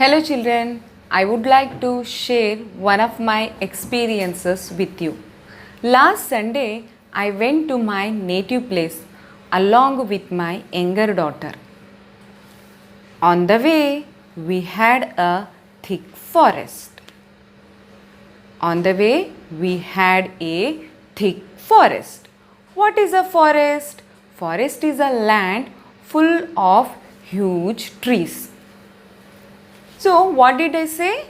Hello children, I would like to share one of my experiences with you. Last Sunday, I went to my native place along with my younger daughter. On the way, we had a thick forest. On the way, we had a thick forest. What is a forest? Forest is a land full of huge trees. So, what did I say?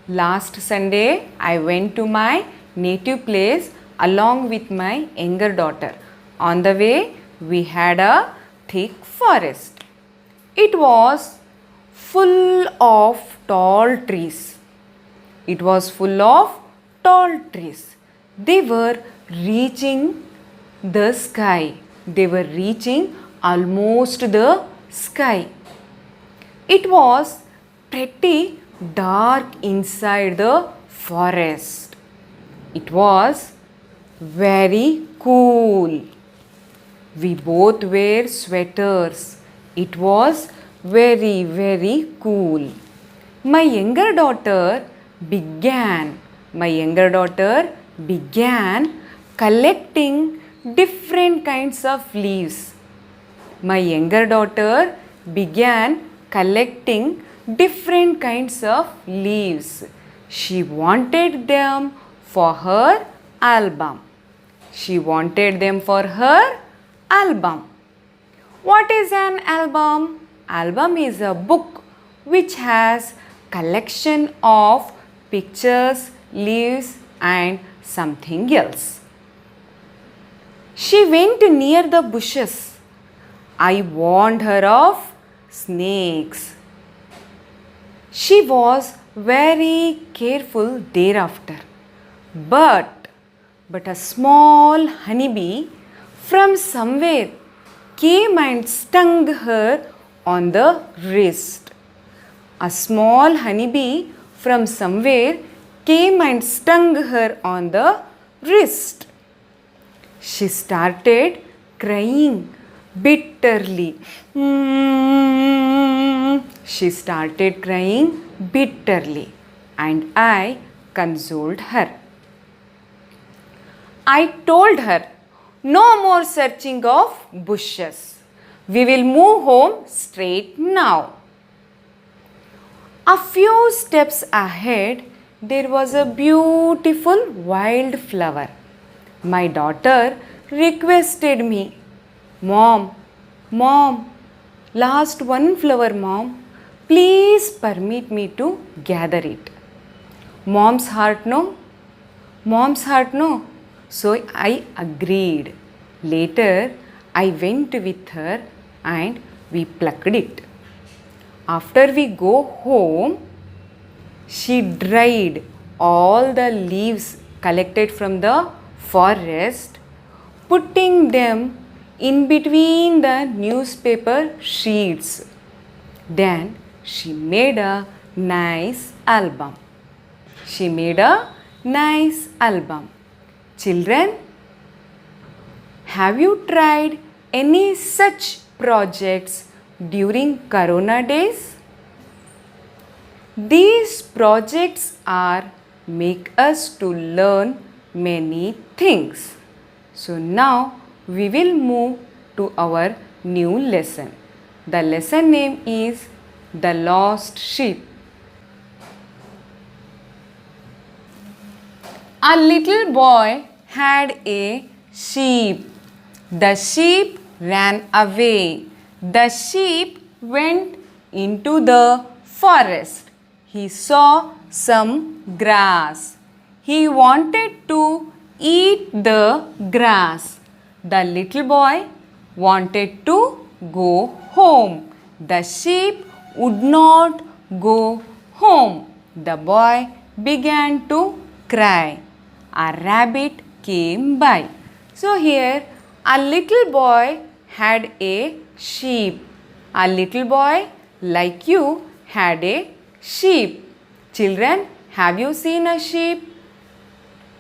Last Sunday, I went to my native place along with my younger daughter. On the way, we had a thick forest. It was full of tall trees. It was full of tall trees. They were reaching the sky. They were reaching almost the sky. It was pretty dark inside the forest. It was very cool. We both wear sweaters. It was very cool. My younger daughter began collecting different kinds of leaves. My younger daughter began collecting different kinds of leaves. She wanted them for her album. She wanted them for her album. What is an album? Album is a book which has collection of pictures, leaves and something else. She went near the bushes. I warned her of snakes. She was very careful thereafter. But a small honeybee from somewhere came and stung her on the wrist. A small honeybee from somewhere came and stung her on the wrist. She started crying bitterly. She started crying bitterly and I consoled her. I told her, no more searching of bushes. We will move home straight now. A few steps ahead, there was a beautiful wildflower. My daughter requested me, Mom, last one flower, Mom. Please permit me to gather it. Mom's heart no. So I agreed. Later, I went with her and we plucked it. After we go home, she dried all the leaves collected from the forest, putting them in between the newspaper sheets. Then she made a nice album. Children, have you tried any such projects during Corona days? These projects make us to learn many things. So now we will move to our new lesson. The lesson name is The Lost Sheep. A little boy had a sheep. The sheep ran away. The sheep went into the forest. He saw some grass. He wanted to eat the grass. The little boy wanted to go home. The sheep would not go home. The boy began to cry. A rabbit came by. So here a little boy had a sheep. A little boy like you had a sheep. Children, have you seen a sheep?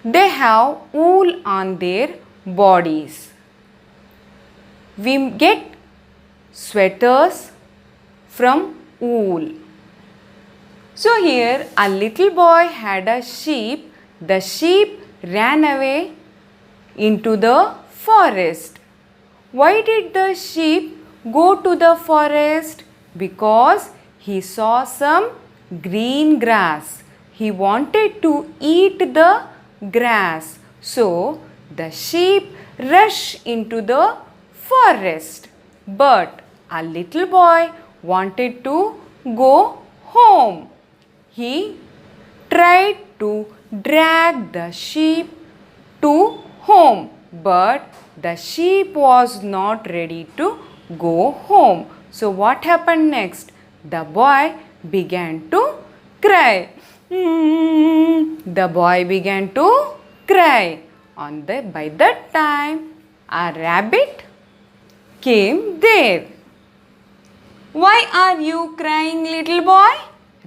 They have wool on their bodies. We get sweaters from wool. So here a little boy had a sheep. The sheep ran away into the forest. Why did the sheep go to the forest? Because he saw some green grass. He wanted to eat the grass. So the sheep rushed into the forest. But a little boy wanted to go home. He tried to drag the sheep to home, but the sheep was not ready to go home. So what happened next? The boy began to cry. The boy began to cry. By that time, a rabbit came there. Why are you crying, little boy?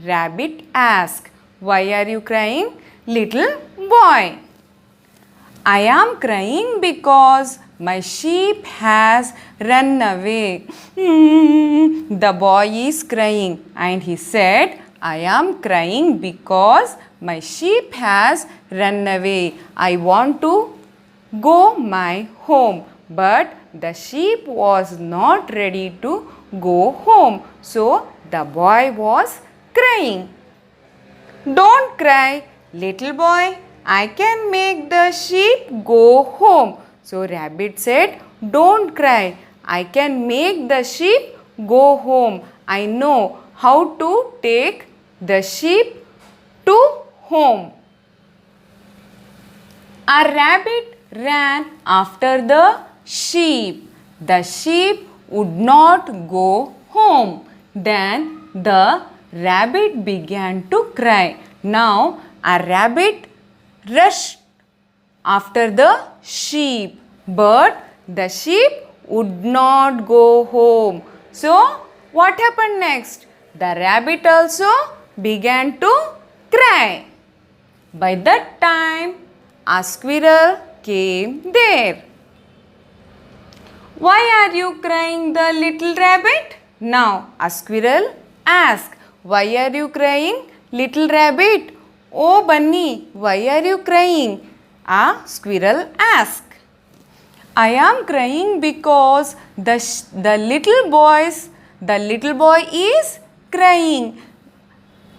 Rabbit asked. Why are you crying, little boy? I am crying because my sheep has run away. The boy is crying and he said, I am crying because my sheep has run away. I want to go my home, but the sheep was not ready to go home. So the boy was crying. Don't cry, little boy. I can make the sheep go home. So rabbit said, don't cry. I can make the sheep go home. I know how to take the sheep to home. A rabbit ran after the sheep. The sheep would not go home. Then the rabbit began to cry. Now a rabbit rushed after the sheep, but the sheep would not go home. So what happened next? The rabbit also began to cry. By that time, a squirrel came there. Why are you crying, the little rabbit? Now a squirrel asked. Why are you crying, little rabbit? Oh Bunny, why are you crying? A squirrel asked. I am crying because the little boy is crying.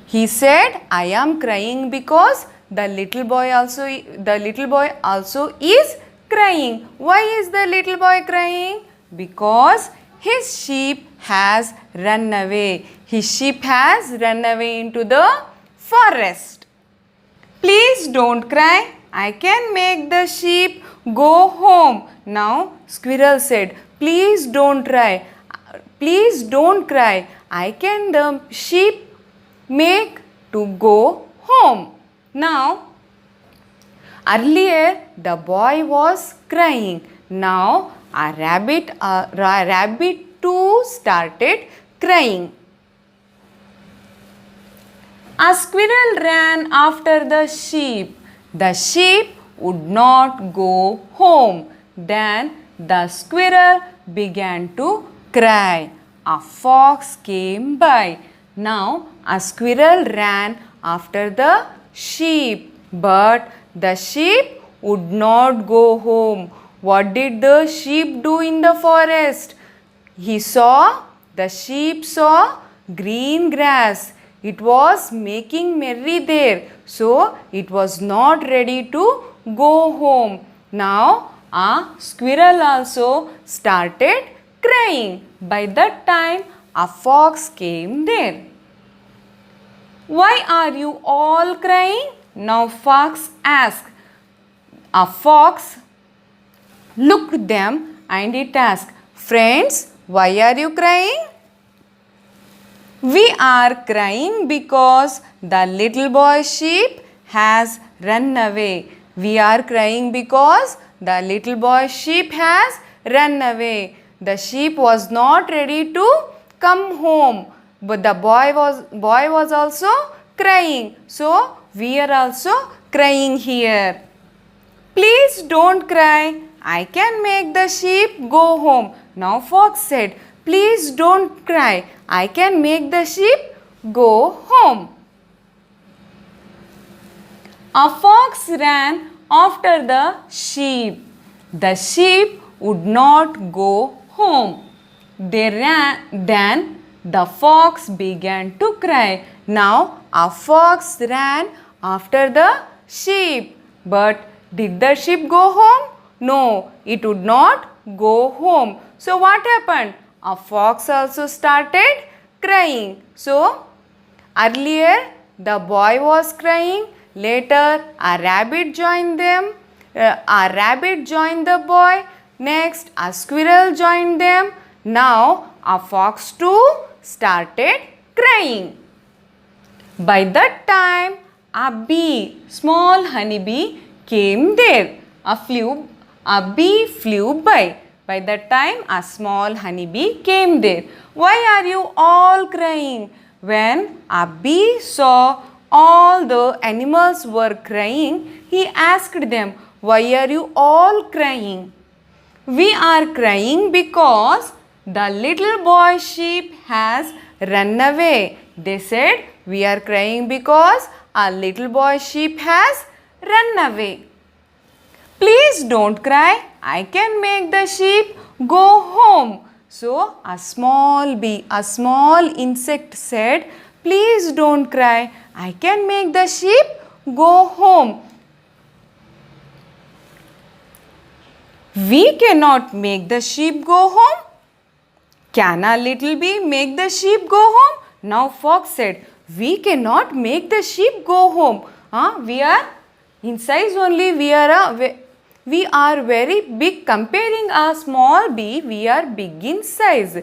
He said, I am crying because the little boy also is crying. Why is the little boy crying? Because his sheep has run away. His sheep has run away into the forest. Please don't cry. I can make the sheep go home. Now squirrel said, please don't cry. Please don't cry. I can the sheep make to go home. Now earlier the boy was crying. Now a rabbit too started crying. A squirrel ran after the sheep. The sheep would not go home. Then the squirrel began to cry. A fox came by. Now a squirrel ran after the sheep, but the sheep would not go home. What did the sheep do in the forest? The sheep saw green grass. It was making merry there, so it was not ready to go home. Now a squirrel also started crying. By that time a fox came there. Why are you all crying? Now fox asked. A fox looked them and it asked, friends, why are you crying? We are crying because the little boy sheep has run away. We are crying because the little boy sheep has run away. The sheep was not ready to come home, but the boy was also crying. So we are also crying here. Please don't cry. I can make the sheep go home. Now fox said, please don't cry. I can make the sheep go home. A fox ran after the sheep. The sheep would not go home. Then the fox began to cry. Now a fox ran after the sheep. But did the sheep go home? No, it would not go home. So what happened? A fox also started crying. So earlier the boy was crying. Later a rabbit joined them. A rabbit joined the boy. Next a squirrel joined them. Now a fox too started crying. By that time a bee, small honeybee, came there. A bee flew by. By that time a small honeybee came there. Why are you all crying? When a bee saw all the animals were crying, he asked them, why are you all crying? We are crying because the little boy sheep has run away. They said, we are crying because a little boy sheep has run away. Please don't cry. I can make the sheep go home. So a small bee, a small insect said, please don't cry. I can make the sheep go home. We cannot make the sheep go home. Can a little bee make the sheep go home? Now fox said, we cannot make the sheep go home. We are in size only, we are very big. Comparing a small bee, we are big in size.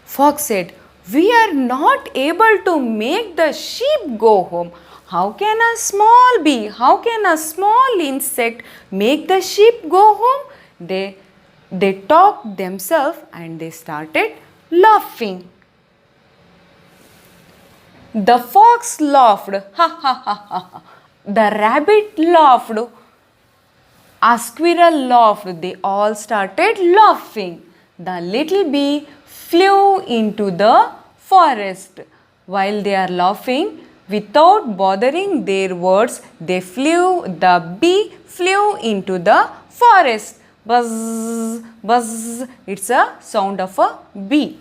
Fox said, we are not able to make the sheep go home. How can a small bee, how can a small insect make the sheep go home? They talked themselves and they started laughing. The fox laughed. Ha ha ha ha. The rabbit laughed. A squirrel laughed. They all started laughing. The little bee flew into the forest. While they are laughing, without bothering their words, the bee flew into the forest. Buzz, buzz. It's a sound of a bee.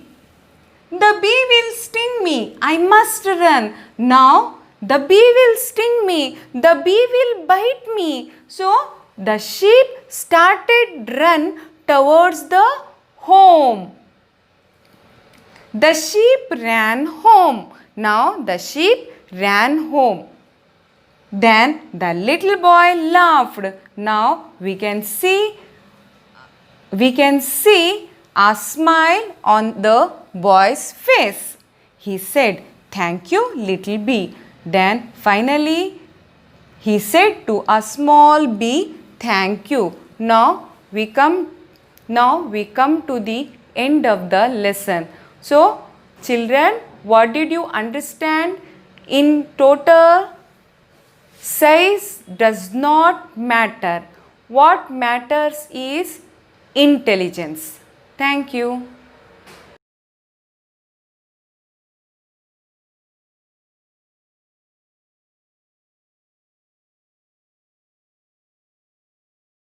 The bee will sting me. I must run. Now the bee will sting me. The bee will bite me. So the sheep started run towards the home. The sheep ran home. Now the sheep ran home. Then the little boy laughed. Now we can see a smile on the boy's face. He said, thank you, little bee. Then finally he said to a small bee, thank you. Now we come to the end of the lesson. So children, what did you understand? In total, size does not matter. What matters is intelligence. Thank you.